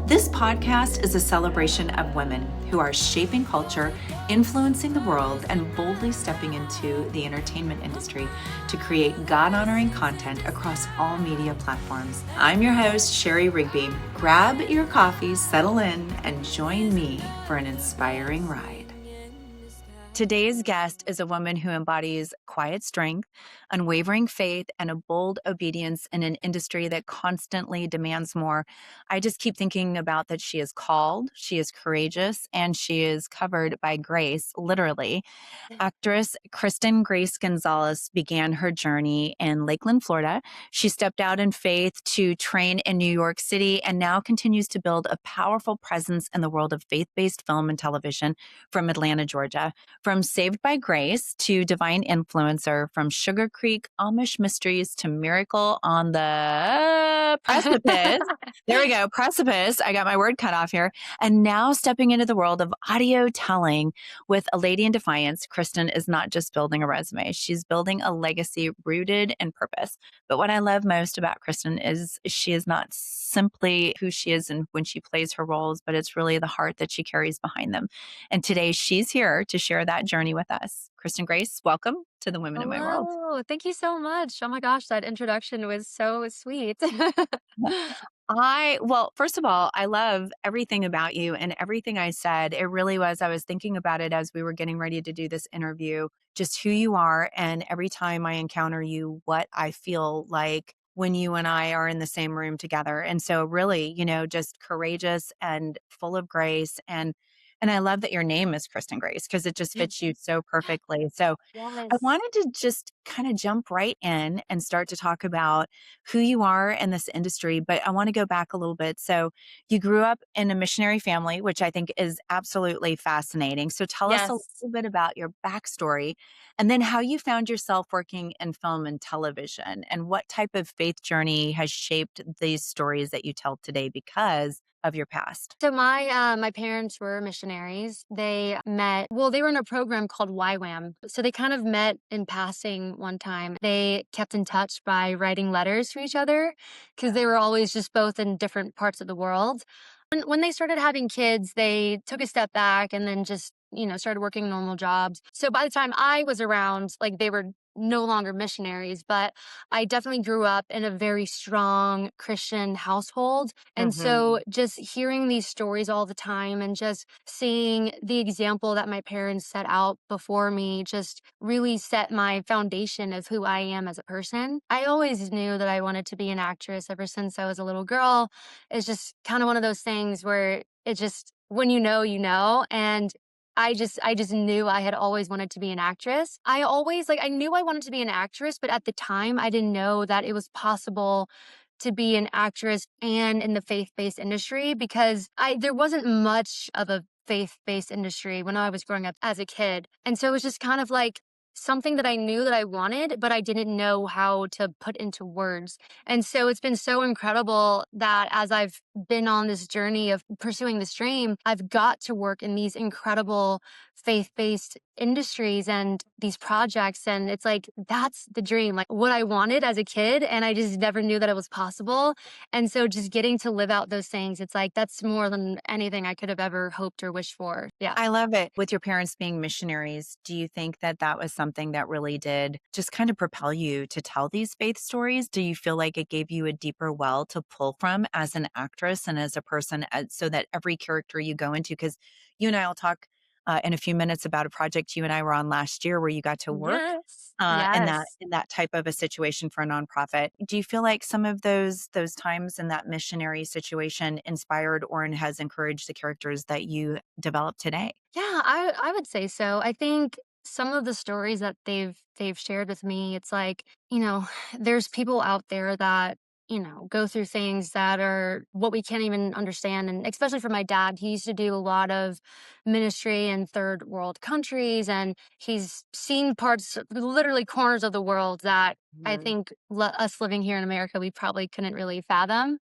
This podcast is a celebration of women who are shaping culture, influencing the world, and boldly stepping into the entertainment industry to create God-honoring content across all media platforms. I'm your host, Shari Rigby. Grab your coffee, settle in, and join me for an inspiring ride. Today's guest is a woman who embodies quiet strength, unwavering faith, and a bold obedience in an industry that constantly demands more. I just keep thinking about that she is called, she is courageous, and she is covered by grace, literally. Actress Kristen Grace Gonzalez began her journey in Lakeland, Florida. She stepped out in faith to train in New York City and now continues to build a powerful presence in the world of faith-based film and television from Atlanta, Georgia. From Saved by Grace to Divine Influencer, from Sugar Creek Amish Mysteries to Miracle on the Precipice. There we go, Precipice. I got my word cut off here. And now stepping into the world of audio telling with A Lady in Defiance, Kristin is not just building a resume. She's building a legacy rooted in purpose. But what I love most about Kristin is she is not simply who she is and when she plays her roles, but it's really the heart that she carries behind them. And today she's here to share that journey with us. Kristen Grace, welcome to the Women in My World. Hello. Thank you so much. Oh my gosh, that introduction was so sweet. Well, first of all, I love everything about you and everything I said. It really was. I was thinking about it as we were getting ready to do this interview, just who you are. And every time I encounter you, what I feel like when you and I are in the same room together. And so really, just courageous and full of grace. And I love that your name is Kristen Grace because it just fits you so perfectly. So I Yes. wanted to just kind of jump right in and start to talk about who you are in this industry, but I want to go back a little bit. So you grew up in a missionary family, which I think is absolutely fascinating. So tell us a Yes. little bit about your backstory and then how you found yourself working in film and television and what type of faith journey has shaped these stories that you tell today because of your past. So my parents were missionaries. They met, well, they were in a program called YWAM. So they kind of met in passing one time. They kept in touch by writing letters to each other because they were always just both in different parts of the world. When they started having kids, they took a step back and then just, started working normal jobs. So by the time I was around, like they were no longer missionaries, but I definitely grew up in a very strong Christian household. And so just hearing these stories all the time and just seeing the example that my parents set out before me just really set my foundation of who I am as a person. I always knew that I wanted to be an actress ever since I was a little girl. It's just kind of one of those things where it just, when you know. And I just knew I had always wanted to be an actress. I knew I wanted to be an actress, but at the time I didn't know that it was possible to be an actress and in the faith-based industry because there wasn't much of a faith-based industry when I was growing up as a kid. And so it was just kind of like something that I knew that I wanted, but I didn't know how to put into words. And so it's been so incredible that as I've been on this journey of pursuing this dream, I've got to work in these incredible faith-based industries and these projects. And it's like, that's the dream, like what I wanted as a kid. And I just never knew that it was possible. And so just getting to live out those things, it's like, that's more than anything I could have ever hoped or wished for. Yeah. I love it. With your parents being missionaries, do you think that that was something that really did just kind of propel you to tell these faith stories? Do you feel like it gave you a deeper well to pull from as an actress and as a person so that every character you go into, because you and I will talk in a few minutes about a project you and I were on last year where you got to work Yes. in that Yes. in that type of a situation for a nonprofit. Do you feel like some of those times in that missionary situation inspired or has encouraged the characters that you develop today? Yeah, I would say so. I think some of the stories that they've shared with me, it's like, there's people out there that, go through things that are what we can't even understand. And especially for my dad, he used to do a lot of ministry in third world countries and he's seen parts, literally corners of the world that I Mhm. think us living here in America, we probably couldn't really fathom.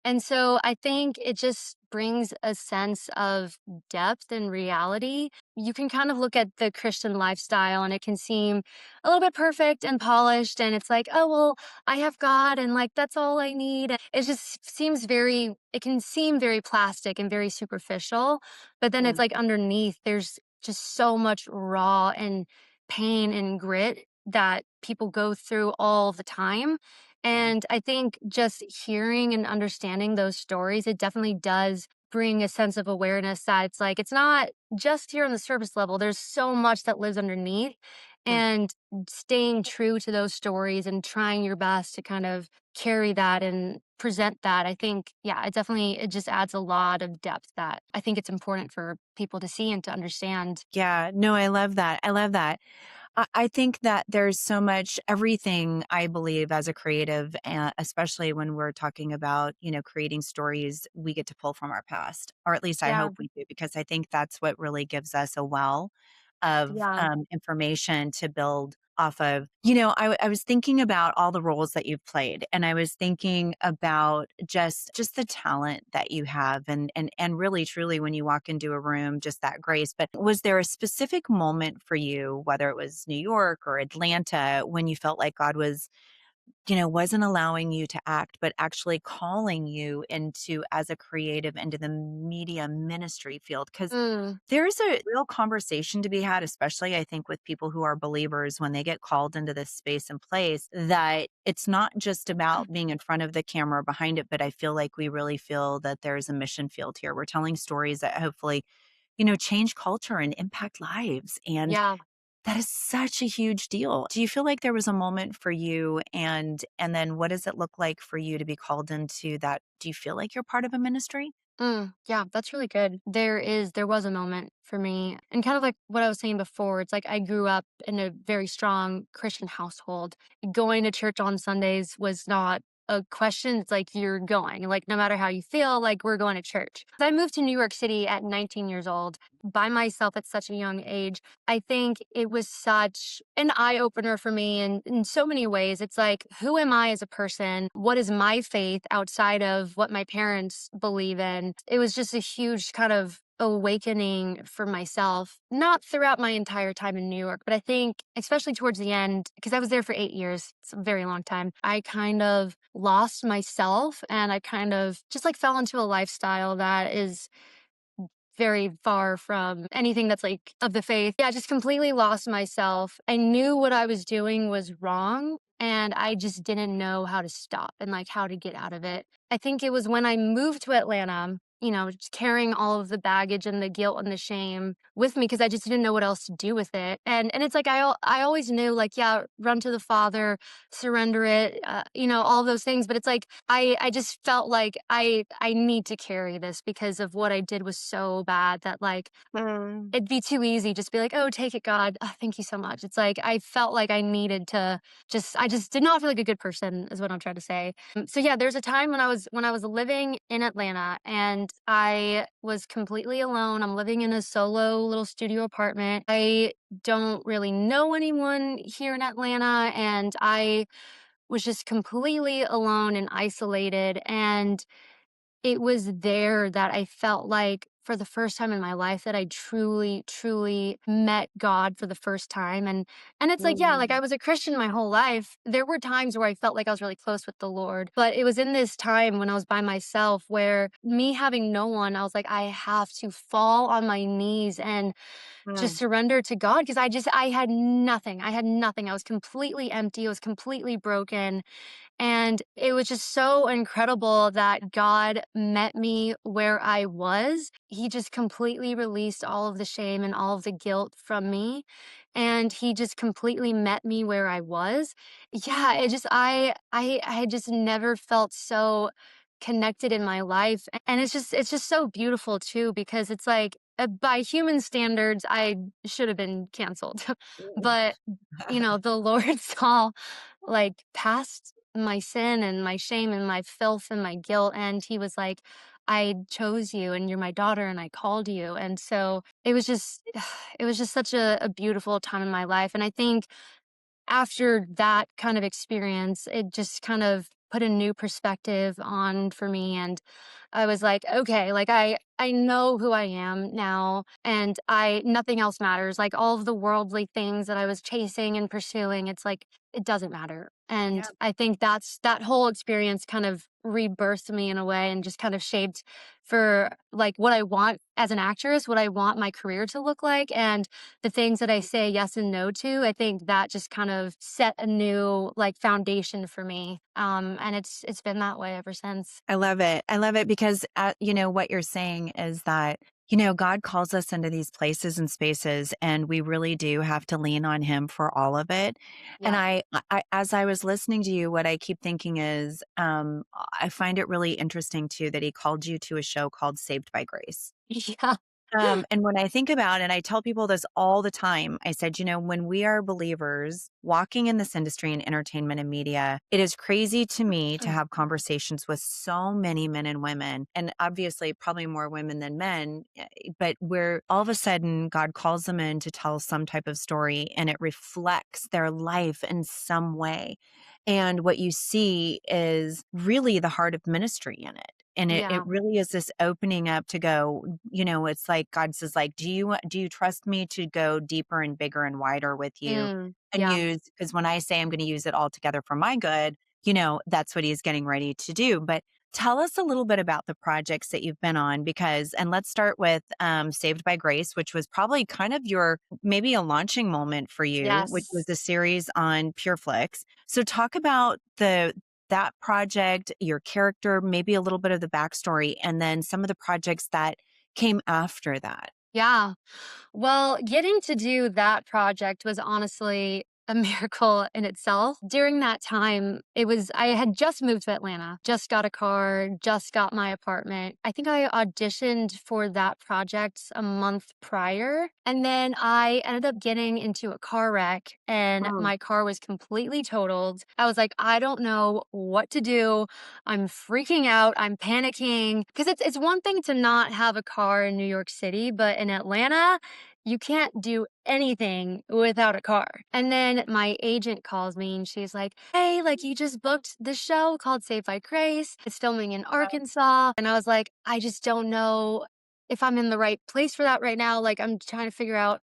And so I think it just brings a sense of depth and reality you can kind of look at the Christian lifestyle and it can seem a little bit perfect and polished. And it's like, oh, well, I have God and like that's all I need. And it just seems very, it can seem very plastic and very superficial. But then it's Mm, like underneath, there's just so much raw and pain and grit that people go through all the time. yeah. And I think just hearing and understanding those stories, it definitely does bring a sense of awareness that it's like, it's not just here on the surface level. There's so much that lives underneath. Mm. And staying true to those stories and trying your best to kind of carry that and present that, I think, yeah, it definitely, it just adds a lot of depth that I think it's important for people to see and to understand. Yeah, no, I love that. I love that. I think that there's so much everything I believe as a creative, especially when we're talking about, creating stories we get to pull from our past, or at least I Yeah. hope we do, because I think that's what really gives us a well of Yeah. information to build off of. I was thinking about all the roles that you've played, and I was thinking about just the talent that you have, and really truly when you walk into a room, just that grace. But was there a specific moment for you, whether it was New York or Atlanta, when you felt like God wasn't allowing you to act, but actually calling you into, as a creative, into the media ministry field? Because Mm, there's a real conversation to be had, especially I think with people who are believers when they get called into this space and place, that it's not just about being in front of the camera or behind it, but I feel like we really feel that there's a mission field here. We're telling stories that hopefully, change culture and impact lives. And yeah. that is such a huge deal. Do you feel like there was a moment for you, and then what does it look like for you to be called into that? Do you feel like you're part of a ministry? Yeah, that's really good. There was a moment for me. And kind of like what I was saying before, it's like I grew up in a very strong Christian household. Going to church on Sundays was not a question. It's like you're going, like no matter how you feel, like we're going to church. I moved to New York City at 19 years old by myself at such a young age. I think it was such an eye opener for me in so many ways. It's like, who am I as a person? What is my faith outside of what my parents believe in? It was just a huge kind of awakening for myself, not throughout my entire time in New York, but I think especially towards the end, because I was there for 8 years, it's a very long time. I kind of lost myself and I kind of just like fell into a lifestyle that is very far from anything that's like of the faith. Yeah, I just completely lost myself. I knew what I was doing was wrong and I just didn't know how to stop and like how to get out of it. I think it was when I moved to Atlanta, just carrying all of the baggage and the guilt and the shame with me because I just didn't know what else to do with it. And it's like I always knew like yeah, run to the Father, surrender it, all those things. But it's like I just felt like I need to carry this because of what I did was so bad that like it'd be too easy just be like, oh, take it, God. Thank you so much. It's like I felt like I needed to I just did not feel like a good person, is what I'm trying to say. So yeah, there's a time when I was living in Atlanta and I was completely alone. I'm living in a solo little studio apartment. I don't really know anyone here in Atlanta, and I was just completely alone and isolated. And it was there that I felt like for the first time in my life that I truly, truly met God for the first time. And it's like, yeah, like I Mm, was a Christian my whole life. There were times where I felt like I was really close with the Lord. But it was in this time when I was by myself where me having no one, I was like, I have to fall on my knees and just mm, surrender to God because I had nothing. I had nothing. I was completely empty. I was completely broken. And it was just so incredible that God met me where I was. He just completely released all of the shame and all of the guilt from me. And he just completely met me where I was. Yeah, it just I just never felt so connected in my life. And it's just so beautiful too because it's like by human standards I should have been canceled. mm. But the Lord saw like past my sin and my shame and my filth and my guilt. And he was like, I chose you and you're my daughter and I called you. And so it was just, it was just such a beautiful time in my life. And I think after that kind of experience, it just kind of put a new perspective on for me. And I was like, okay, like I know who I am now, and I nothing else matters. Like all of the worldly things that I was chasing and pursuing, it's like it doesn't matter. And Yeah. I think that whole experience kind of rebirthed me in a way and just kind of shaped for like what I want as an actress, what I want my career to look like, and the things that I say yes and no to. I think that just kind of set a new like foundation for me. And it's been that way ever since. I love it. I love it because, what you're saying is that, God calls us into these places and spaces, and we really do have to lean on Him for all of it. And Yeah. as I was listening to you, what I keep thinking is, I find it really interesting too that He called you to a show called Saved by Grace. Yeah. And when I think about, and I tell people this all the time, I said, when we are believers walking in this industry in entertainment and media, it is crazy to me to have conversations with so many men and women, and obviously probably more women than men, but where all of a sudden God calls them in to tell some type of story and it reflects their life in some way. And what you see is really the heart of ministry in it. And it Yeah. really is this opening up to go, it's like God says, like, do you trust me to go deeper and bigger and wider with you and Yeah. use, because when I say I'm going to use it all together for my good, that's what He's getting ready to do. But tell us a little bit about the projects that you've been on, and let's start with Saved by Grace, which was probably kind of your, maybe a launching moment for you, which was Yes. the series on PureFlix. So talk about that project, your character, maybe a little bit of the backstory, and then some of the projects that came after that. Yeah. Well, getting to do that project was honestly a miracle in itself. During that time, I had just moved to Atlanta, just got a car, just got my apartment. I think I auditioned for that project a month prior. And then I ended up getting into a car wreck and Mm. my car was completely totaled. I was like, I don't know what to do. I'm freaking out. I'm panicking because it's one thing to not have a car in New York City, but in Atlanta, you can't do anything without a car. And then my agent calls me and she's like, hey, like you just booked this show called Saved by Grace. It's filming in Arkansas. And I was like, I just don't know if I'm in the right place for that right now. Like I'm trying to figure out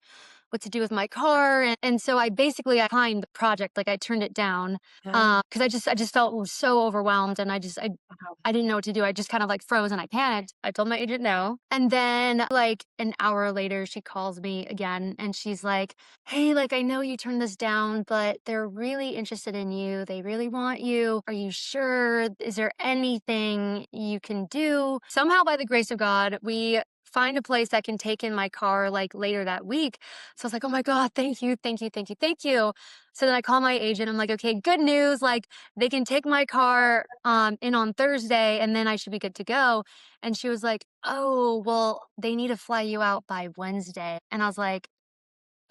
what to do with my car. And so I basically I declined the project. Like I turned it down Okay. because I just felt so overwhelmed and I didn't know what to do. I just kind of like froze and I panicked. I told my agent no. And then like an hour later, she calls me again and she's like, hey, like I know you turned this down, but they're really interested in you. They really want you. Are you sure? Is there anything you can do? Somehow, by the grace of God, we find a place that can take in my car like later that week. So I was like, oh my God, thank you, thank you, thank you, thank you. So then I call my agent. I'm like, okay, good news. Like they can take my car in on Thursday and then I should be good to go. And she was like, oh, well, they need to fly you out by Wednesday. And I was like,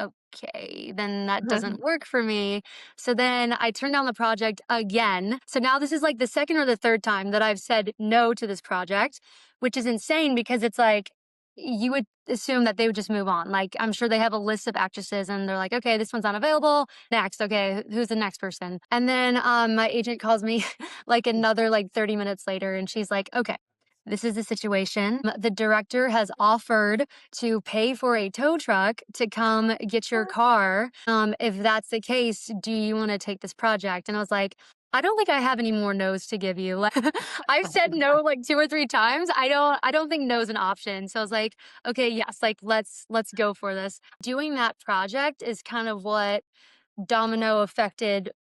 okay, then that doesn't work for me. So then I turned down the project again. So now this is like the second or the third time that I've said no to this project, which is insane because it's like you would assume that they would just move on. Like I'm sure they have a list of actresses and they're like, okay, this one's unavailable. Next, okay, who's the next person? And then my agent calls me like another like 30 minutes later and she's like, okay, this is the situation. The director has offered to pay for a tow truck to come get your car. If that's the case, do you want to take this project? And I was like, I don't think I have any more no's to give you. Like I've said no like two or three times. I don't think no's an option. So I was like, okay, yes, like let's go for this. Doing that project is kind of what domino affected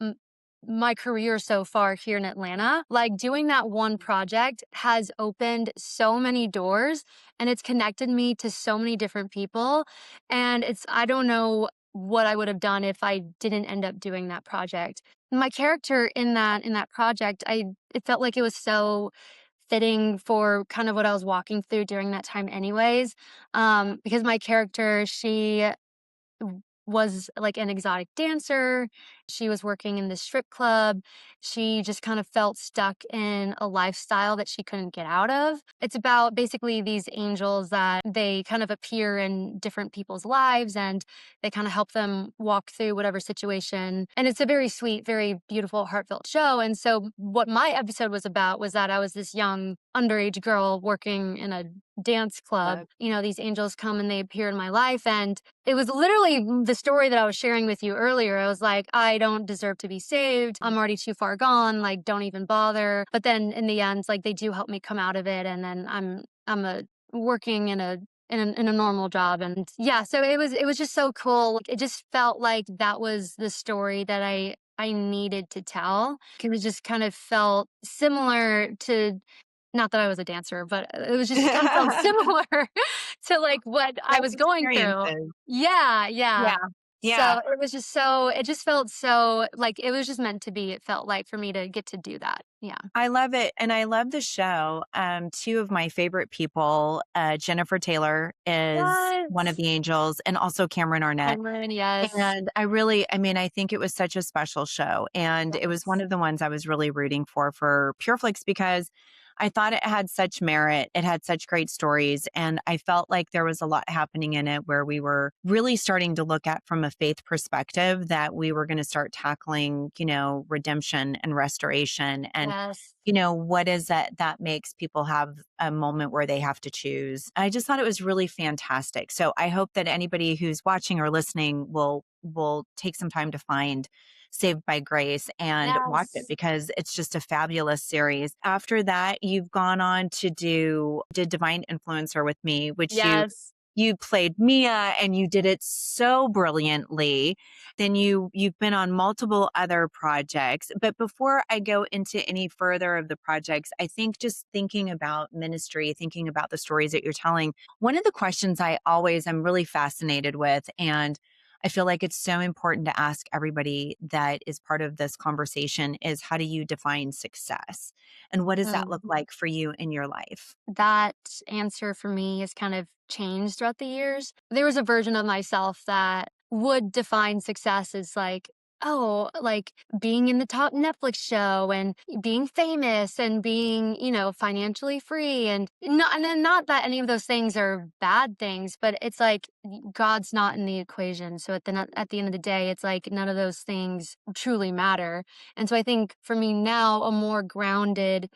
my career so far here in Atlanta. Like doing that one project has opened so many doors and it's connected me to so many different people. And I don't know what I would have done if I didn't end up doing that project. My character in that project, it felt like it was so fitting for kind of what I was walking through during that time anyways. Because my character, she was like an exotic dancer. She was working in the strip club. She just kind of felt stuck in a lifestyle that she couldn't get out of. It's about basically these angels that they kind of appear in different people's lives and they kind of help them walk through whatever situation. And it's a very sweet, very beautiful, heartfelt show. And so, what my episode was about was that I was this young underage girl working in a dance club. Love. You know, these angels come and they appear in my life. And it was literally the story that I was sharing with you earlier. I was like, I don't deserve to be saved. I'm already too far gone. Like, don't even bother. But then in the end, like, they do help me come out of it. And then I'm a working in a normal job. And yeah, so it was just so cool. Like, it just felt like that was the story that I needed to tell. It was just kind of felt similar to, not that I was a dancer, but it was just kind of felt similar to like what I Life was going through. experiences. Yeah, yeah. Yeah. So Yeah. it just felt so like it was just meant to be. It felt like for me to get to do that. Yeah. I love it. And I love the show. Two of my favorite people, Jennifer Taylor is one of Yes. the angels, and also Cameron Arnett. Cameron, yes. And I think it was such a special show. And it was one Yes. of the ones I was really rooting for PureFlix, because I thought it had such merit. It had such great stories. And I felt like there was a lot happening in it where we were really starting to look at from a faith perspective that we were going to start tackling, redemption and restoration. And Yes. what is that makes people have a moment where they have to choose. I just thought it was really fantastic. So I hope that anybody who's watching or listening will take some time to find Saved by Grace and watch it, Yes. because it's just a fabulous series. After that, you've gone on to did Divine Influencer with me, which Yes. you played Mia and you did it so brilliantly. Then you've been on multiple other projects. But before I go into any further of the projects, I think just thinking about ministry, thinking about the stories that you're telling, one of the questions I'm really fascinated with, and I feel like it's so important to ask everybody that is part of this conversation, is how do you define success? And what does that look Mm. like for you in your life? That answer for me has kind of changed throughout the years. There was a version of myself that would define success as like, oh, like being in the top Netflix show and being famous and being, financially free. And not that any of those things are bad things, but it's like God's not in the equation. So at the end of the day, it's like none of those things truly matter. And so I think for me now, a more grounded,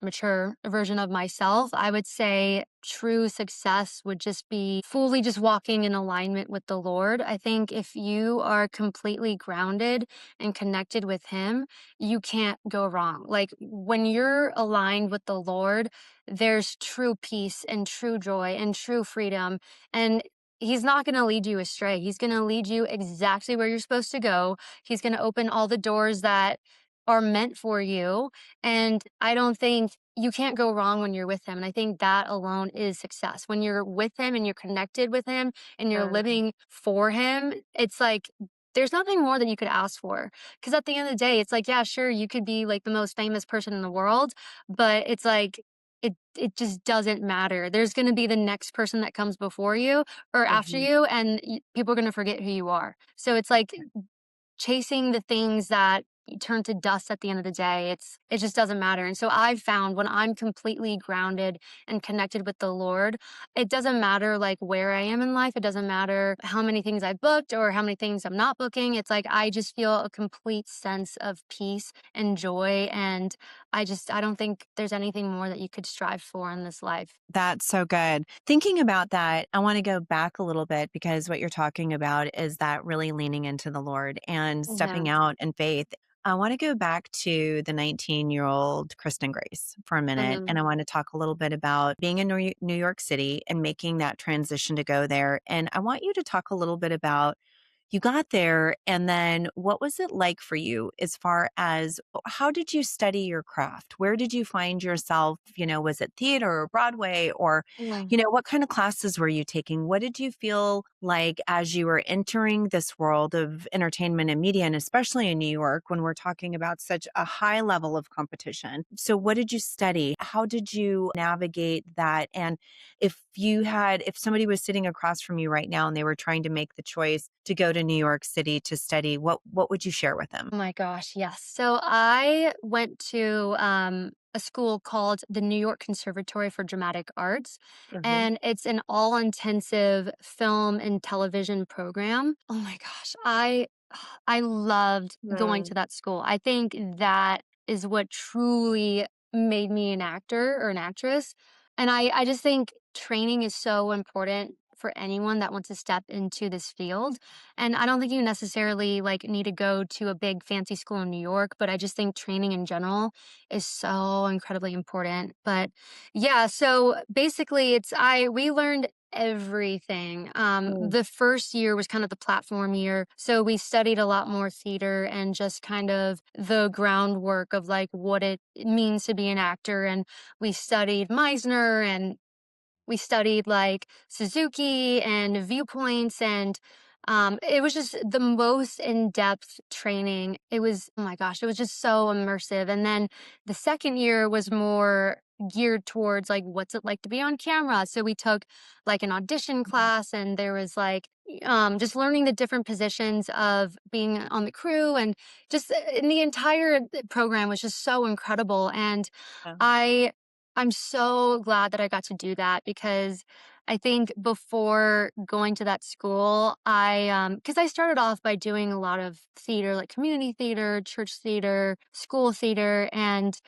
mature version of myself, I would say true success would just be fully just walking in alignment with the Lord. I think if you are completely grounded and connected with Him, you can't go wrong. Like when you're aligned with the Lord, there's true peace and true joy and true freedom. And He's not going to lead you astray. He's going to lead you exactly where you're supposed to go. He's going to open all the doors that are meant for you. And I don't think you can't go wrong when you're with him. And I think that alone is success. When you're with him and you're connected with him and you're living for him, it's like there's nothing more that you could ask for. Because at the end of the day, it's like, yeah, sure, you could be like the most famous person in the world, but it's like it just doesn't matter. There's going to be the next person that comes before you or after Mhm. you, and people are going to forget who you are. So it's like chasing the things that you turn to dust at the end of the day. It just doesn't matter. And so I've found when I'm completely grounded and connected with the Lord, it doesn't matter like where I am in life. It doesn't matter how many things I've booked or how many things I'm not booking. It's like I just feel a complete sense of peace and joy. And I don't think there's anything more that you could strive for in this life. That's so good. Thinking about that, I want to go back a little bit, because what you're talking about is that really leaning into the Lord and Yeah. stepping out in faith. I want to go back to the 19-year-old Kristen Grace for a minute. Mhm. And I want to talk a little bit about being in New York City and making that transition to go there. And I want you to talk a little bit about you got there, and then what was it like for you as far as how did you study your craft? Where did you find yourself? Was it theater or Broadway or, Mm. what kind of classes were you taking? What did you feel like as you were entering this world of entertainment and media, and especially in New York when we're talking about such a high level of competition? So, what did you study? How did you navigate that? And if somebody was sitting across from you right now and they were trying to make the choice to go to New York City to study, what would you share with them? Oh my gosh, yes. So I went to a school called the New York Conservatory for Dramatic Arts, Hmm. and it's an all intensive film and television program. Oh my gosh, I loved going to Mm. that school. I think that is what truly made me an actor or an actress. And I just think training is so important for anyone that wants to step into this field. And I don't think you necessarily like need to go to a big fancy school in New York, but I just think training in general is so incredibly important. But yeah, so basically we learned everything. Mm. The first year was kind of the platform year. So we studied a lot more theater and just kind of the groundwork of like what it means to be an actor. And we studied Meisner and we studied like Suzuki and viewpoints and it was just the most in-depth training. It was, oh my gosh, it was just so immersive. And then the second year was more geared towards like what's it like to be on camera. So we took like an audition class and there was like just learning the different positions of being on the crew and just in the entire program was just so incredible. And Yeah. I I'm so glad that I got to do that because I think before going to that school, because I started off by doing a lot of theater, like community theater, church theater, school theater, and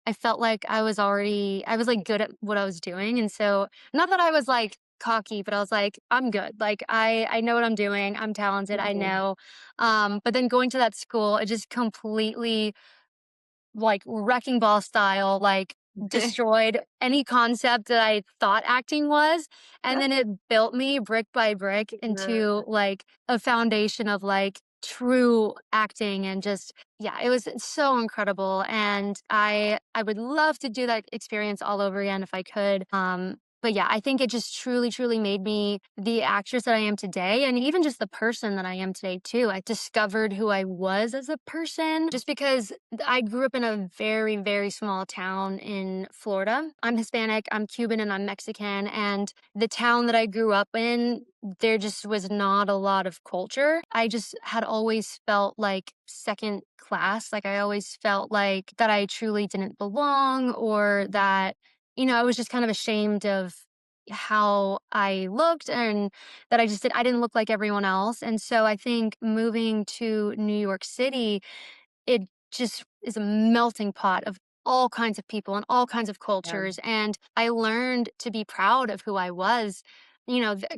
I felt like I was like good at what I was doing. And so, not that I was like cocky, but I was like, I'm good. Like, I know what I'm doing. I'm talented. I Mhm. know. But then going to that school, it just completely like wrecking ball style, like destroyed any concept that I thought acting was. And then it built me brick by brick into like a foundation of like true acting and just yeah, it was so incredible. And I would love to do that experience all over again if I could. But yeah, I think it just truly, truly made me the actress that I am today, and even just the person that I am today, too. I discovered who I was as a person just because I grew up in a very, very small town in Florida. I'm Hispanic, I'm Cuban, and I'm Mexican. And the town that I grew up in, there just was not a lot of culture. I just had always felt like second class. Like I always felt like that I truly didn't belong or that I was just kind of ashamed of how I looked and that I didn't look like everyone else. And so I think moving to New York City, it just is a melting pot of all kinds of people and all kinds of Yeah. cultures. And I learned to be proud of who I was.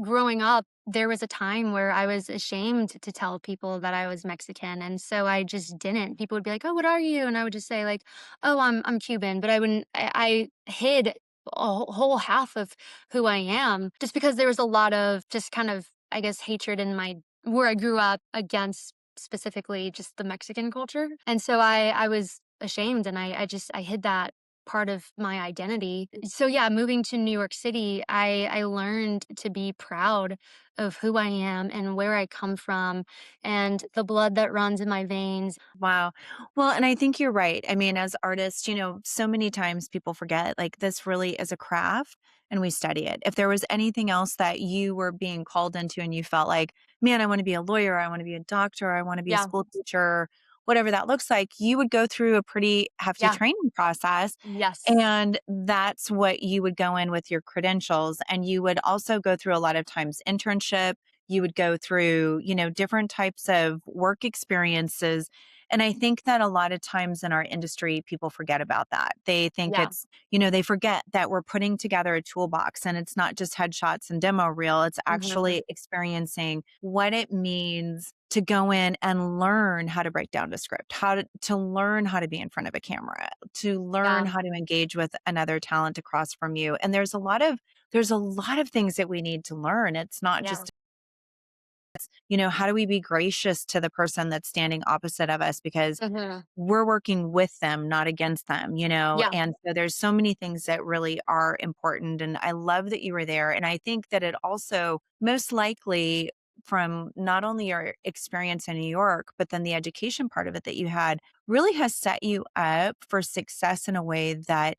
Growing up, there was a time where I was ashamed to tell people that I was Mexican. And so I just didn't. People would be like, "Oh, what are you?" And I would just say like, "Oh, I'm Cuban." But I wouldn't, I hid whole half of who I am just because there was a lot of just kind of, I guess, hatred in my where I grew up against specifically just the Mexican culture. And so I was ashamed and I hid that part of my identity. So yeah, moving to New York City, I learned to be proud of who I am and where I come from and the blood that runs in my veins. Wow. Well, and I think you're right. I mean, as artists, so many times people forget like this really is a craft and we study it. If there was anything else that you were being called into and you felt like, man, I want to be a lawyer, I want to be a doctor, I want to be a Yeah. school teacher, whatever that looks like, you would go through a pretty hefty Yeah. training process. Yes. And that's what you would go in with your credentials. And you would also go through a lot of times internship. You would go through, different types of work experiences, and I think that a lot of times in our industry, people forget about that. They think Yeah. they forget that we're putting together a toolbox and it's not just headshots and demo reel. It's Hmm. actually experiencing what it means to go in and learn how to break down a script, to learn how to be in front of a camera, to learn Yeah. how to engage with another talent across from you. And there's a lot of things that we need to learn. It's not Yeah. just how do we be gracious to the person that's standing opposite of us? Because Mhm. we're working with them, not against them, Yeah. And so there's so many things that really are important. And I love that you were there. And I think that it also most likely from not only your experience in New York, but then the education part of it that you had really has set you up for success in a way that,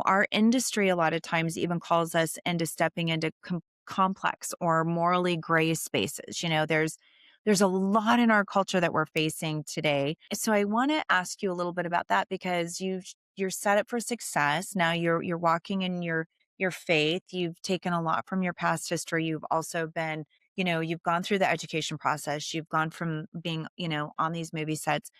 our industry a lot of times even calls us into stepping into complex or morally gray spaces. There's a lot in our culture that we're facing today. So I want to ask you a little bit about that because you're set up for success. Now you're walking in your faith. You've taken a lot from your past history. You've also been, you've gone through the education process. You've gone from being, on these movie sets.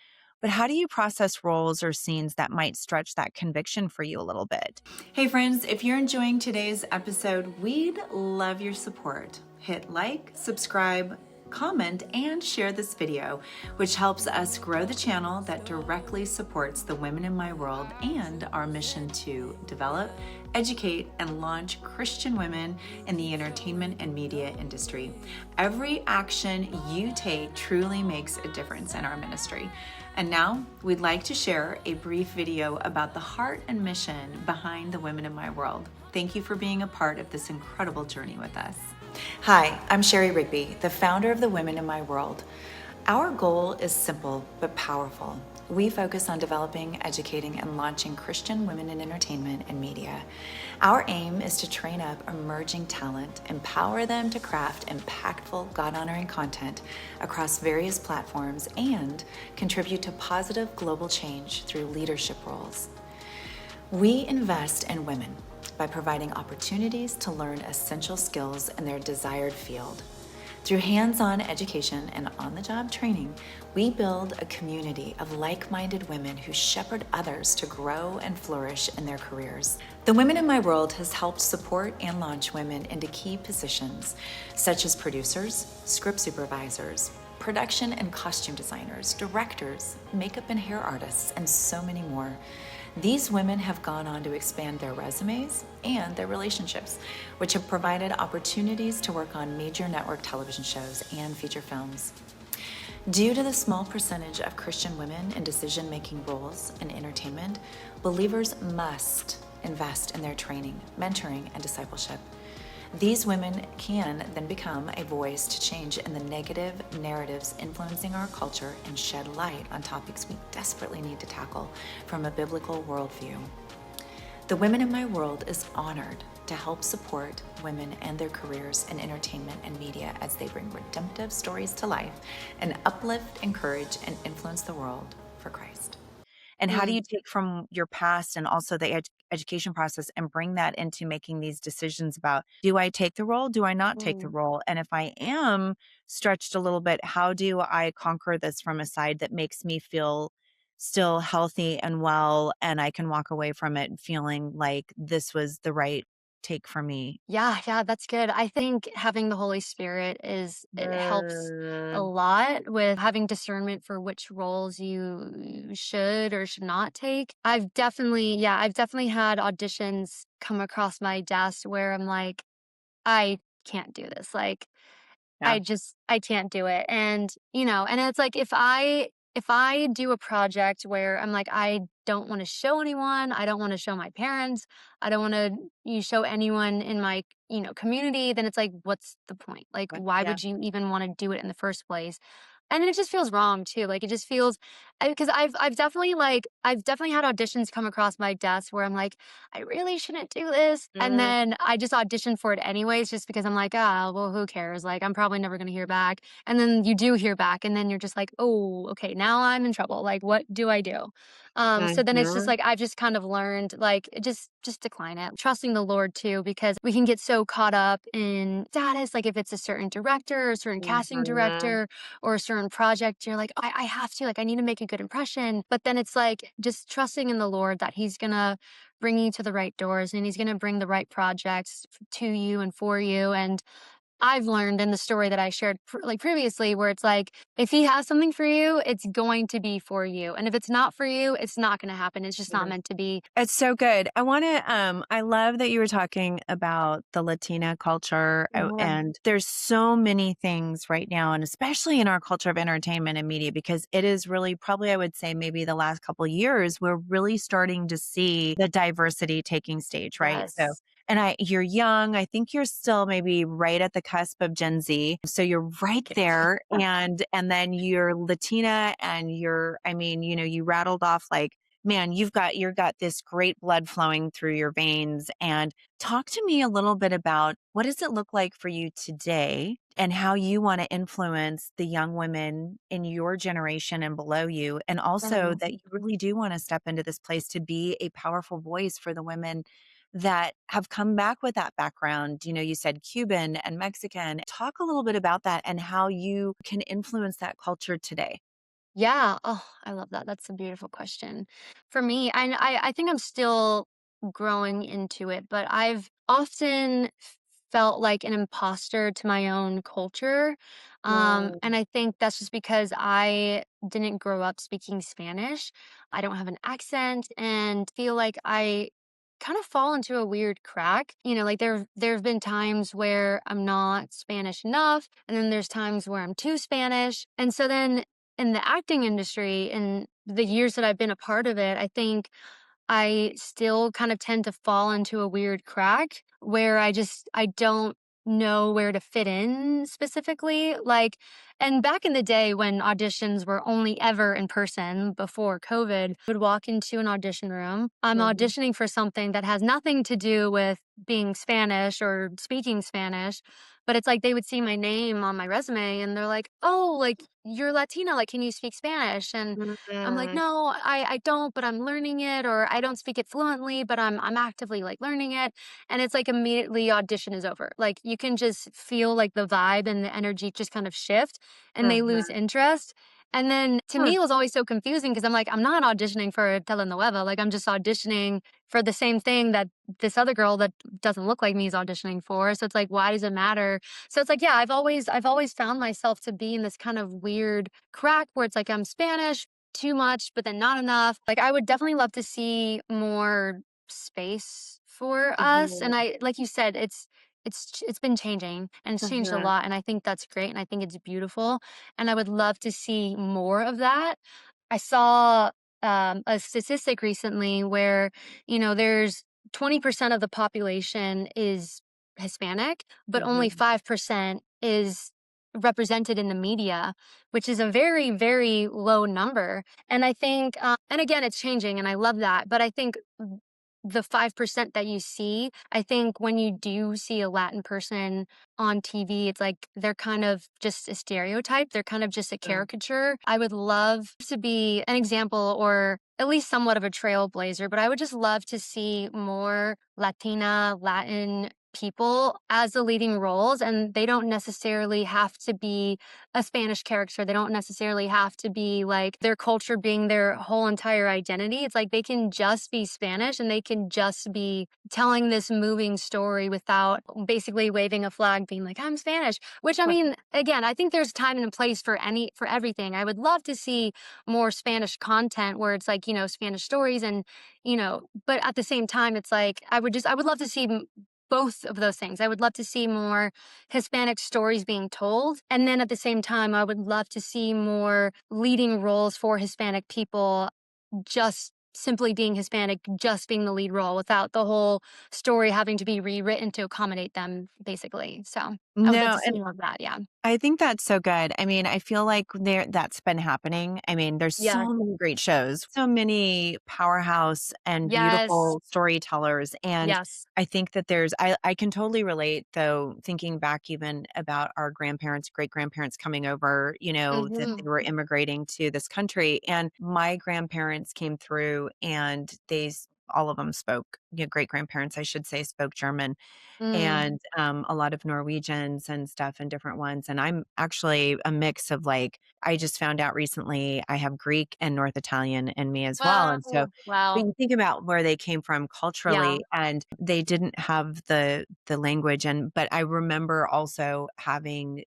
But how do you process roles or scenes that might stretch that conviction for you a little bit? Hey friends, if you're enjoying today's episode, we'd love your support. Hit like, subscribe, comment, and share this video, which helps us grow the channel that directly supports the women in my world and our mission to develop, educate, and launch Christian women in the entertainment and media industry. Every action you take truly makes a difference in our ministry. And now we'd like to share a brief video about the heart and mission behind the women in my world. Thank you for being a part of this incredible journey with us. Hi, I'm Shari Rigby, the founder of the Women in My World. Our goal is simple but powerful. We focus on developing, educating, and launching Christian women in entertainment and media. Our aim is to train up emerging talent, empower them to craft impactful, God-honoring content across various platforms, and contribute to positive global change through leadership roles. We invest in women by providing opportunities to learn essential skills in their desired field. Through hands-on education and on-the-job training, we build a community of like-minded women who shepherd others to grow and flourish in their careers. The Women in My World has helped support and launch women into key positions, such as producers, script supervisors, production and costume designers, directors, makeup and hair artists, and so many more. These women have gone on to expand their resumes and their relationships, which have provided opportunities to work on major network television shows and feature films. Due to the small percentage of Christian women in decision-making roles in entertainment, believers must invest in their training, mentoring, and discipleship. These women can then become a voice to change in the negative narratives influencing our culture and shed light on topics we desperately need to tackle from a biblical worldview. The Women in My World is honored to help support women and their careers in entertainment and media as they bring redemptive stories to life and uplift, encourage, and influence the world for Christ. And how do you take from your past and also the education process and bring that into making these decisions about, do I take the role? Do I not take the Mm. role? And if I am stretched a little bit, how do I conquer this from a side that makes me feel still healthy and well, and I can walk away from it feeling like this was the right take for me? Yeah, that's good. I think having the Holy Spirit it helps a lot with having discernment for which roles you should or should not take. I've definitely had auditions come across my desk where I'm like, I can't do this. Like, Yeah. I can't do it. And, and it's like if I do a project where I'm like, I don't want to show anyone, I don't want to show my parents, I don't want to you show anyone in my, community, then it's like, what's the point? Like, why Yeah. would you even want to do it in the first place? And then it just feels wrong too. Like it just feels because I've definitely had auditions come across my desk where I'm like, I really shouldn't do this. And Mm, then I just audition for it anyways, just because I'm like, ah, well, who cares? Like, I'm probably never going to hear back. And then you do hear back. And then you're just like, oh, okay, now I'm in trouble. Like, what do I do? So then it's just mhm. like, I've just kind of learned, like, just decline it. Trusting the Lord too, because we can get so caught up in status. Like, if it's a certain director or a certain casting Mhm. director or a certain project, you're like, I have to, like, I need to make a good impression. But then it's like just trusting in the Lord that He's going to bring you to the right doors and He's going to bring the right projects to you and for you. And I've learned in the story that I shared like previously, where it's like, if he has something for you, it's going to be for you. And if it's not for you, it's not going to happen. It's just not meant to be. It's so good. I love that you were talking about the Latina culture. Yeah. And there's so many things right now, and especially in our culture of entertainment and media, because it is really probably, I would say, maybe the last couple of years, we're really starting to see the diversity taking stage, right? So, Yes. you're young. I think you're still maybe right at the cusp of Gen Z. So you're right there. And then you're Latina and you rattled off like, man, you've got this great blood flowing through your veins. And talk to me a little bit about what does it look like for you today and how you want to influence the young women in your generation and below you. And also Mhm. that you really do want to step into this place to be a powerful voice for the women that have come back with that background. You said Cuban and Mexican. Talk a little bit about that and how you can influence that culture today. Yeah. Oh, I love that. That's a beautiful question. For me, I think I'm still growing into it, but I've often felt like an imposter to my own culture. Mm, And I think that's just because I didn't grow up speaking Spanish. I don't have an accent and feel like I kind of fall into a weird crack. Like there have been times where I'm not Spanish enough, and then there's times where I'm too Spanish. And so then in the acting industry, in the years that I've been a part of it, I think I still kind of tend to fall into a weird crack where I don't know where to fit in specifically. Like, and back in the day when auditions were only ever in person before COVID, I would walk into an audition room. I'm mhm. auditioning for something that has nothing to do with being Spanish or speaking Spanish, but it's like they would see my name on my resume and they're like, "Oh, like you're Latina, like can you speak Spanish?" And I'm like, Mhm. "No, I don't, but I'm learning it, or I don't speak it fluently, but I'm actively like learning it." And it's like immediately audition is over. Like you can just feel like the vibe and the energy just kind of shift and they lose Mhm. interest. And then to Huh. me it was always so confusing because I'm like, I'm not auditioning for a telenovela. Like I'm just auditioning for the same thing that this other girl that doesn't look like me is auditioning for. So it's like, why does it matter? So it's like, yeah, I've always found myself to be in this kind of weird crack where it's like I'm Spanish too much, but then not enough. Like I would definitely love to see more space for us. And Mhm. I, like you said, it's been changing and it's changed a Mhm. lot. And I think that's great. And I think it's beautiful. And I would love to see more of that. I saw a statistic recently where, there's 20% of the population is Hispanic, but only Mhm. 5% is represented in the media, which is a very, very low number. And I think, and again, it's changing and I love that. But I think the 5% that you see, I think when you do see a Latin person on TV, it's like they're kind of just a stereotype. They're kind of just a Mhm. caricature. I would love to be an example or at least somewhat of a trailblazer, but I would just love to see more Latina, Latin people as the leading roles. And they don't necessarily have to be a Spanish character. They don't necessarily have to be like their culture being their whole entire identity. It's like they can just be Spanish and they can just be telling this moving story without basically waving a flag being like, I'm Spanish. Which I mean, again, I think there's time and place for everything. I would love to see more Spanish content where it's like, Spanish stories and, but at the same time, it's like I would love to see both of those things. I would love to see more Hispanic stories being told. And then at the same time, I would love to see more leading roles for Hispanic people, just simply being Hispanic, just being the lead role without the whole story having to be rewritten to accommodate them, basically. So I would love No, to see more of that. Yeah. I think that's so good. I feel like that's been happening. There's Yeah. so many great shows, so many powerhouse and Yes. beautiful storytellers. And Yes. I think that I can totally relate though, thinking back even about our grandparents, great grandparents coming over, that Hmm. they were immigrating to this country. And my grandparents came through and all of them spoke, great grandparents, I should say, spoke German, Mm. and a lot of Norwegians and stuff and different ones. And I'm actually a mix of like, I just found out recently I have Greek and North Italian in me as well. And so, Wow. but Wow. you think about where they came from Yeah. culturally and they didn't have the language. And, but I remember also having,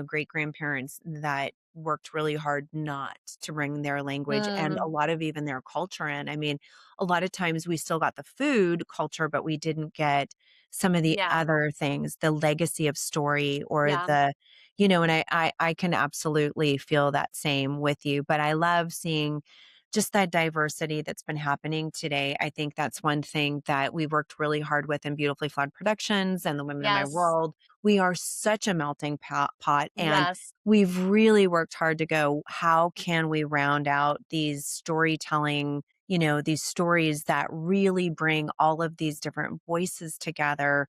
great grandparents that worked really hard not to bring their language and a Mm. lot of even their culture in. I mean, a lot of times we still got the food culture, but we didn't get some of the Yeah. other things, the legacy of story or Yeah. the, and I can absolutely feel that same with you, but I love seeing just that diversity that's been happening today. I think that's one thing that we worked really hard with in Beautifully Flawed Productions and the Women in My Yes. World. We are such a melting pot and Yes. we've really worked hard to go, how can we round out these storytelling, these stories that really bring all of these different voices together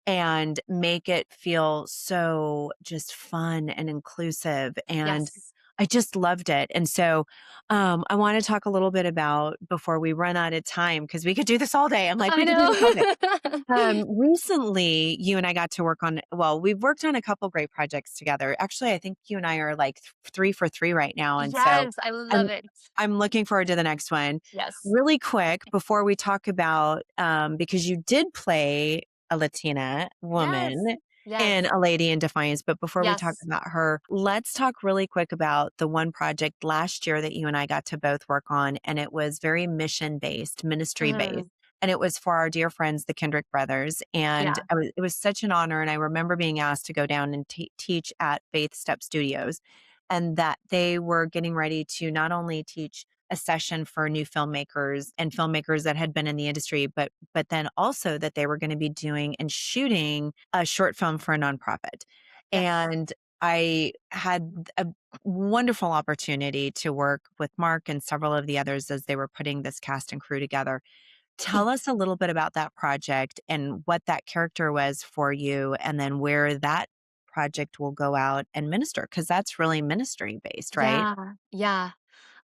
and make it feel so just fun and inclusive. And Yes. I just loved it. And so I want to talk a little bit about before we run out of time, because we could do this all day. I'm like, I we could do this all day. know. Recently, you and I got to work on, well, we've worked on a couple great projects together. Actually, I think you and I are like 3 for 3 right now. And so Yes, I love I'm, it. I'm looking forward to the next one. Yes. Really quick before we talk about, because you did play a Latina Yes. woman in Yes. A Lady in Defiance. But before we talk Yes. about her, let's talk really quick about the one project last year that you and I got to both work on. And it was very mission based, ministry based. Mm. And it was for our dear friends, the Kendrick brothers. And Yeah. it was such an honor. And I remember being asked to go down and teach at Faith Step Studios, and that they were getting ready to not only teach a session for new filmmakers and filmmakers that had been in the industry, but then also that they were going to be doing and shooting a short film for a nonprofit. Yes. And I had a wonderful opportunity to work with Mark and several of the others as they were putting this cast and crew together. Tell us a little bit about that project and what that character was for you, and then where that project will go out and minister, because that's really ministry based, right? Yeah. Yeah.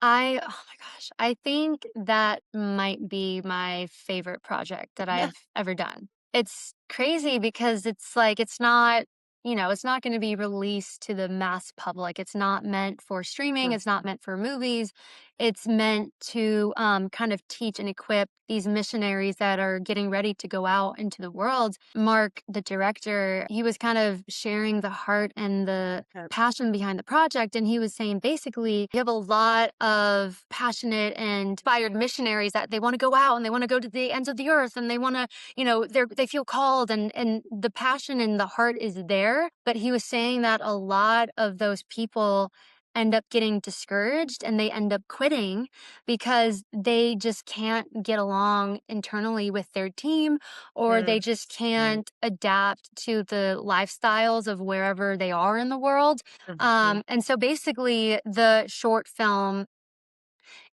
Oh my gosh, I think that might be my favorite project that Yeah. I've ever done. It's crazy because it's like, it's not, it's not going to be released to the mass public. It's not meant for streaming. Sure. It's not meant for movies. It's meant to kind of teach and equip these missionaries that are getting ready to go out into the world. Mark, the director, he was kind of sharing the heart and the Yep. passion behind the project. And he was saying basically, you have a lot of passionate and inspired missionaries that they want to go out and they want to go to the ends of the earth and they want to, they feel called and the passion and the heart is there. But he was saying that a lot of those people end up getting discouraged and they end up quitting because they just can't get along internally with their team, or they Mm, just mm, can't adapt to the lifestyles of wherever they are in the world. mhm, And so basically the short film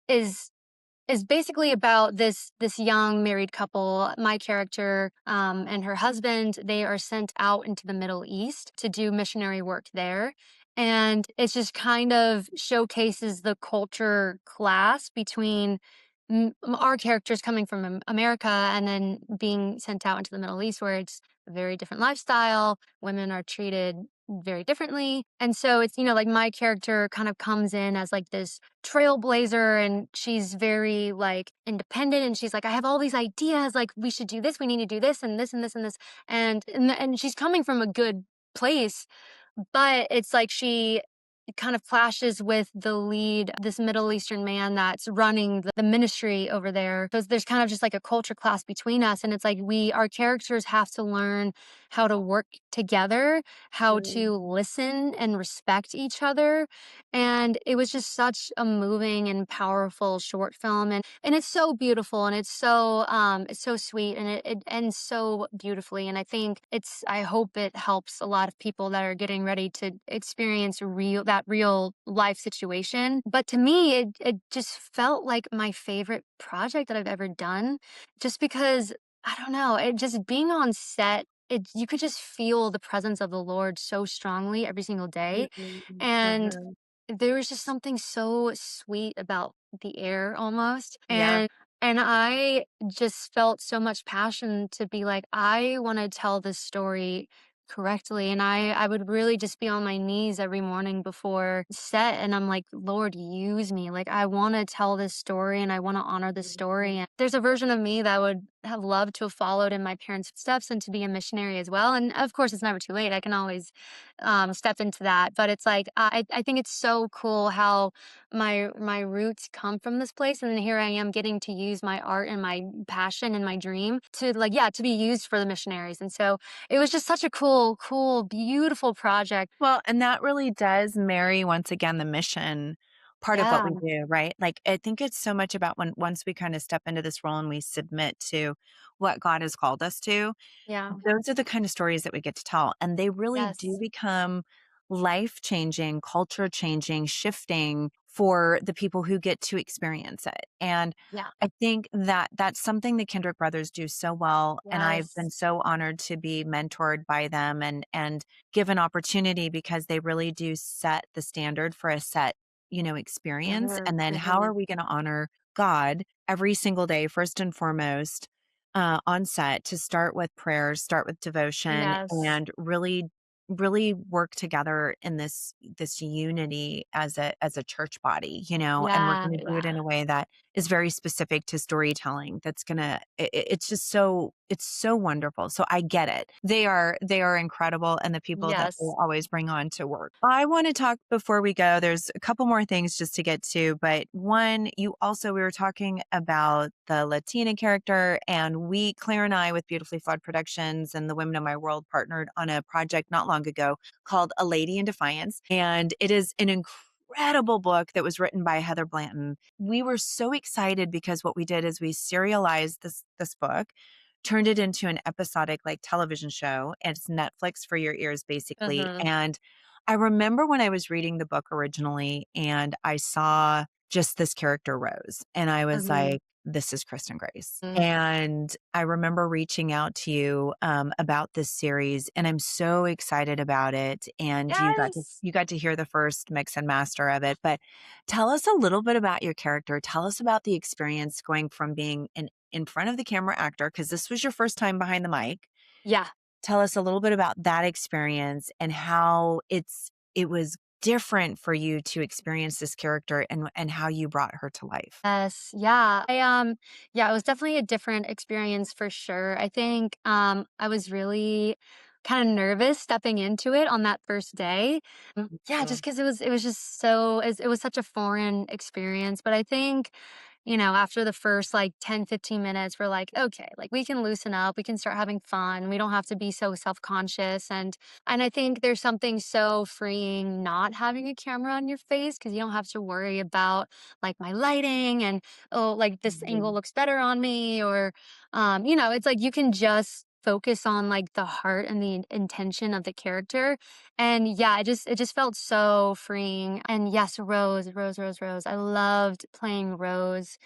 is is basically about this young married couple. My character and her husband, they are sent out into the Middle East to do missionary work there. And it just kind of showcases the culture class between our characters coming from America and then being sent out into the Middle East, where it's a very different lifestyle. Women are treated very differently. And so it's, like my character kind of comes in as like this trailblazer, and she's very like independent, and she's like, I have all these ideas, like we should do this, we need to do this and this and this and this. And she's coming from a good place, but it's like she kind of clashes with the lead, this Middle Eastern man that's running the ministry over there. So there's kind of just like a culture clash between us. And it's like our characters have to learn how to work together, how to mm, listen and respect each other. And it was just such a moving and powerful short film. And it's so beautiful and it's so sweet, and it ends so beautifully. And I hope it helps a lot of people that are getting ready to experience that real life situation. But to me, it just felt like my favorite project that I've ever done, just because I don't know, it just being on set, you could just feel the presence of the Lord so strongly every single day. mhm, And mhm. there was just something so sweet about the air almost. Yeah. And I just felt so much passion to be like, I want to tell this story correctly. And I would really just be on my knees every morning before set. And I'm like, Lord, use me. Like, I want to tell this story and I want to honor this story. And there's a version of me that would have loved to have followed in my parents' steps and to be a missionary as well. And of course, it's never too late. I can always step into that. But it's like, I think it's so cool how my roots come from this place, and then here I am getting to use my art and my passion and my dream to, like, yeah, to be used for the missionaries. And so it was just such a cool, beautiful project. Well, and that really does marry once again the mission part of what Yeah, we do, right? Like I think it's so much about when once we kind of step into this role and we submit to what God has called us to, yeah, those are the kind of stories that we get to tell. And they really do yes, become life changing, culture changing, shifting for the people who get to experience it. And yeah, I think that that's something the Kendrick brothers do so well. And I've yes, been so honored to be mentored by them and given opportunity because they really do set the standard for a set, experience. mhm, And then how are mhm, we going to honor God every single day, first and foremost, on set to start with prayer, start with devotion, yes, and really work together in this unity as a church body, and we're yeah, going to do it in yeah, a way that is very specific to storytelling. That's gonna it's just it's so wonderful. So I get it. They are incredible, and the people that they yes, always bring on to work. I want to talk before we go. There's a couple more things just to get to, but one, we were talking about the Latina character, and Claire and I with Beautifully Flawed Productions and the Women of My World partnered on a project not long ago called A Lady in Defiance. And it is an incredible book that was written by Heather Blanton. We were so excited because what we did is we serialized this book, turned it into an episodic like television show. And it's Netflix for your ears, basically. mhm, And I remember when I was reading the book originally and I saw just this character Rose, and I was mhm, like, this is Kristen Grace. mm. And I remember reaching out to you about this series, and I'm so excited about it. And Yes. you got to hear the first mix and master of it. But tell us a little bit about your character. Tell us about the experience going from being an in front of the camera actor, because this was your first time behind the mic. Yeah. Tell us a little bit about that experience and how it was different for you to experience this character and how you brought her to life. Yes, yeah. Yeah, it was definitely a different experience for sure. I think I was really kind of nervous stepping into it on that first day. Yeah, just because it was just it was such a foreign experience. But I think, after the first like 10, 15 minutes, we're like, okay, like we can loosen up, we can start having fun. We don't have to be so self-conscious. And I think there's something so freeing not having a camera on your face because you don't have to worry about like my lighting and, oh, like this angle Mhm. looks better on me, or it's like you can just focus on like the heart and the intention of the character. And yeah, it just felt so freeing. And yes, Rose. I loved playing Rose.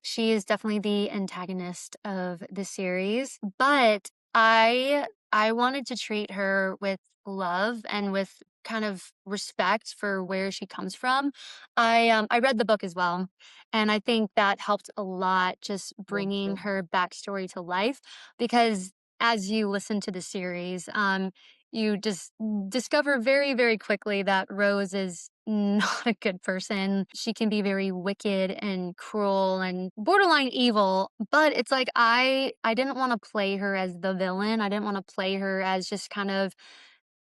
She is definitely the antagonist of the series, but I wanted to treat her with love and with kind of respect for where she comes from. I read the book as well, and I think that helped a lot, just bringing her backstory to life. Because as you listen to the series, you just discover very, very quickly that Rose is not a good person. She can be very wicked and cruel and borderline evil, but it's like I didn't want to play her as the villain. I didn't want to play her as just kind of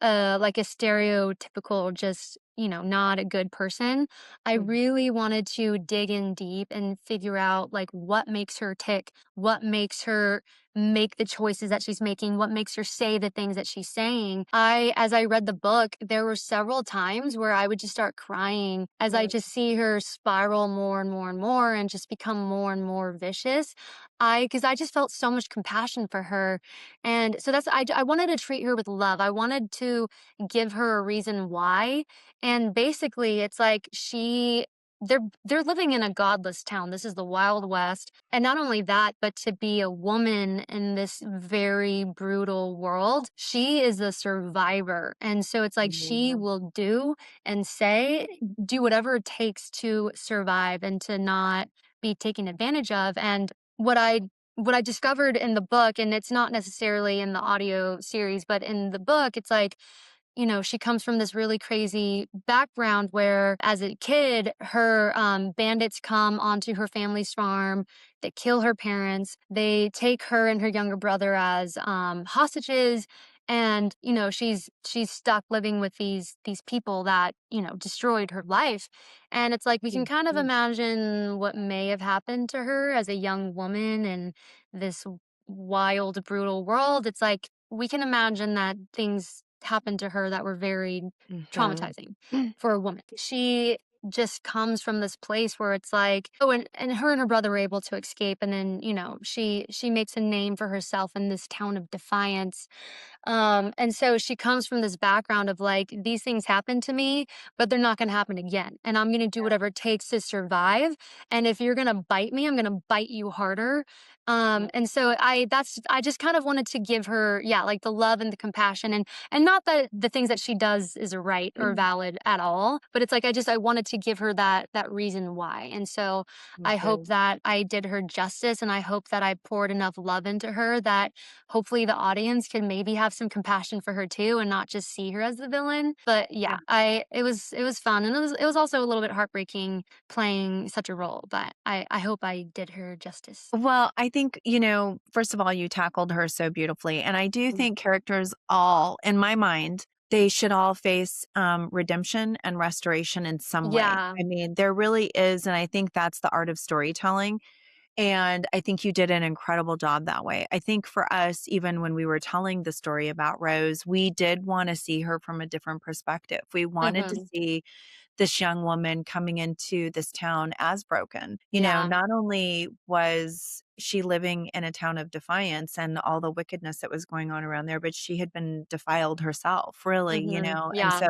like a stereotypical, just, not a good person. I Mhm. really wanted to dig in deep and figure out like what makes her tick, what makes her make the choices that she's making, what makes her say the things that she's saying. As I read the book, there were several times where I would just start crying as I just see her spiral more and more and more and just become more and more vicious. Because I just felt so much compassion for her, and so I wanted to treat her with love. I wanted to give her a reason why. And basically it's like they're living in a godless town. This is the Wild West. And not only that, but to be a woman in this very brutal world, she is a survivor. And so it's like she Mhm. will do whatever it takes to survive and to not be taken advantage of. And what I discovered in the book, and it's not necessarily in the audio series, but in the book, it's like, she comes from this really crazy background where, as a kid, her bandits come onto her family's farm. They kill her parents. They take her and her younger brother as hostages, and she's stuck living with these people that destroyed her life. And it's like we can kind of imagine what may have happened to her as a young woman in this wild, brutal world. It's like we can imagine that things happened to her that were very traumatizing for a woman. She just comes from this place where it's like, oh, and her and her brother were able to escape, and then she makes a name for herself in this town of Defiance. And so she comes from this background of like, these things happen to me, but they're not going to happen again. And I'm going to do whatever it takes to survive. And if you're going to bite me, I'm going to bite you harder. And so I just kind of wanted to give her, like the love and the compassion, and not that the things that she does is right or valid at all, but it's like, I wanted to give her that reason why. And so I hope that I did her justice, and I hope that I poured enough love into her that hopefully the audience can maybe have some compassion for her too, and not just see her as the villain. But it was fun, and it was also a little bit heartbreaking playing such a role, but I hope I did her justice. Well, I think, first of all, you tackled her so beautifully. And I do think characters all, in my mind, they should all face redemption and restoration in some way. Yeah. I mean, there really is. And I think that's the art of storytelling. And I think you did an incredible job that way. I think for us, even when we were telling the story about Rose, we did want to see her from a different perspective. We wanted to see this young woman coming into this town as broken. Not only was she living in a town of Defiance and all the wickedness that was going on around there, but she had been defiled herself, really, and Yeah.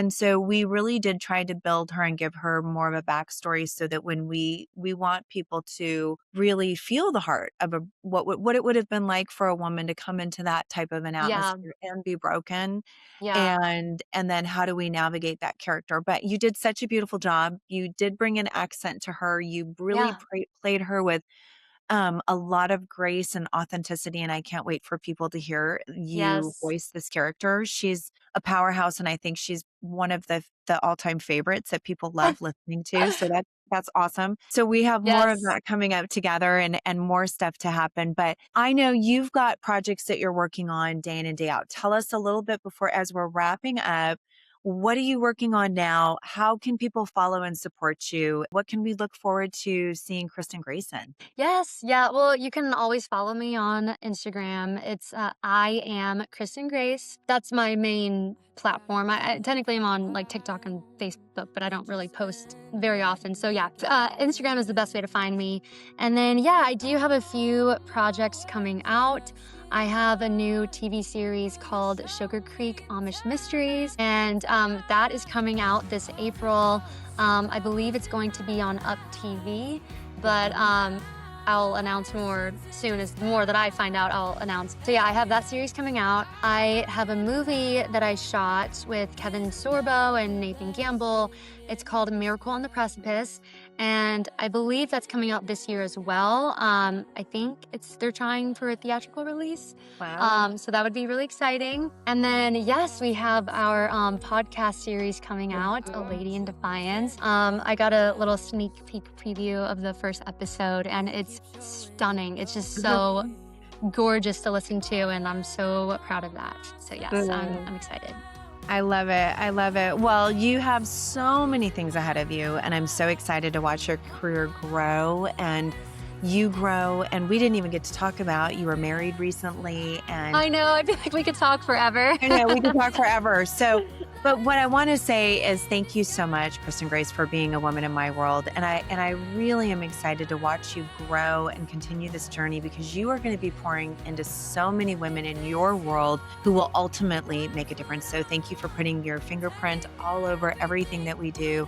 so we really did try to build her and give her more of a backstory, so that when we want people to really feel the heart of what it would have been like for a woman to come into that type of an Yeah. atmosphere and be broken. Yeah. And then how do we navigate that character? But you did such a beautiful job. You did bring an accent to her. You really Yeah. played her with a lot of grace and authenticity. And I can't wait for people to hear you Yes. voice this character. She's a powerhouse, and I think she's one of the all-time favorites that people love listening to. So that's awesome. So we have more of Yes. that coming up together, and more stuff to happen. But I know you've got projects that you're working on day in and day out. Tell us a little bit before, as we're wrapping up, what are you working on now? How can people follow and support you? What can we look forward to seeing Kristen Grace in? Yes. Yeah. Well, you can always follow me on Instagram. It's I am Kristen Grace. That's my main platform. I technically am on like TikTok and Facebook, but I don't really post very often. So Instagram is the best way to find me. And then I do have a few projects coming out. I have a new TV series called Sugar Creek Amish Mysteries, and that is coming out this April. I believe it's going to be on Up TV, but I'll announce more soon. As the more that I find out, I'll announce. So I have that series coming out. I have a movie that I shot with Kevin Sorbo and Nathan Gamble. It's called Miracle on the Precipice, and I believe that's coming out this year as well. I think they're trying for a theatrical release. Wow. So that would be really exciting. And then yes, we have our podcast series coming out, A Lady in Defiance. I got a little sneak peek preview of the first episode, and it's stunning. It's just so gorgeous to listen to, and I'm so proud of that. So yes, I'm excited. I love it. I love it. Well, you have so many things ahead of you, and I'm so excited to watch your career grow and you grow. And we didn't even get to talk about, you were married recently. And I know, I feel like we could talk forever. I know, we could talk forever. But what I want to say is thank you so much, Kristen Grace, for being a woman in my world. And I really am excited to watch you grow and continue this journey, because you are going to be pouring into so many women in your world who will ultimately make a difference. So thank you for putting your fingerprint all over everything that we do,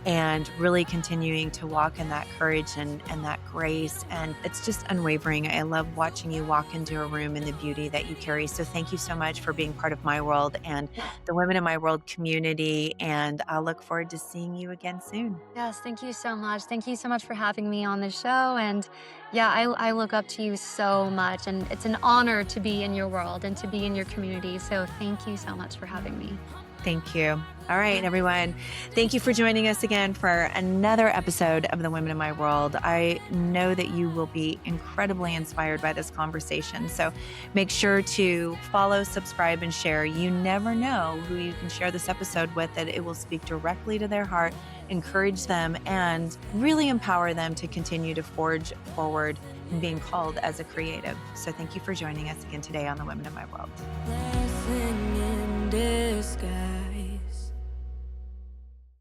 and really continuing to walk in that courage and that grace. And it's just unwavering. I love watching you walk into a room and the beauty that you carry. So thank you so much for being part of my world and the women in my world World community. And I'll look forward to seeing you again soon. Yes, thank you so much. Thank you so much for having me on the show. And yeah, I look up to you so much. And it's an honor to be in your world and to be in your community. So thank you so much for having me. Thank you. All right, everyone. Thank you for joining us again for another episode of The Women in My World. I know that you will be incredibly inspired by this conversation. So make sure to follow, subscribe, and share. You never know who you can share this episode with, that it will speak directly to their heart, encourage them, and really empower them to continue to forge forward in being called as a creative. So thank you for joining us again today on The Women in My World. Blessing in disguise.